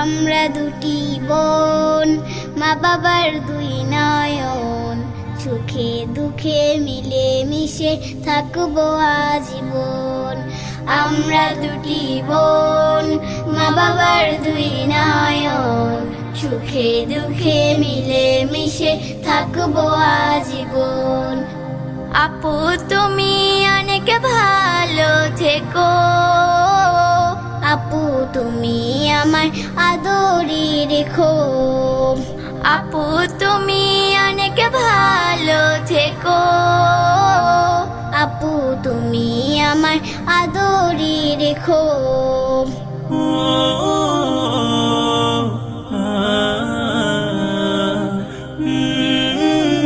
আমরা দুটি বোন, মা বাবার দুই নয়ন, সুখে দুঃখে মিলে মিশে থাকবো আজীবন। আমরা দুটি বোন, মা বাবার দুই নয়ন, সুখে দুঃখে মিলে মিশে থাকবো আজীবন। আপু তুমি অনেক ভালো থেকো, আপু তুমি আমার আদরে রেখো। আপু তুমি অনেক ভালো থেকো, আপু তুমি আমার আদরে রেখো।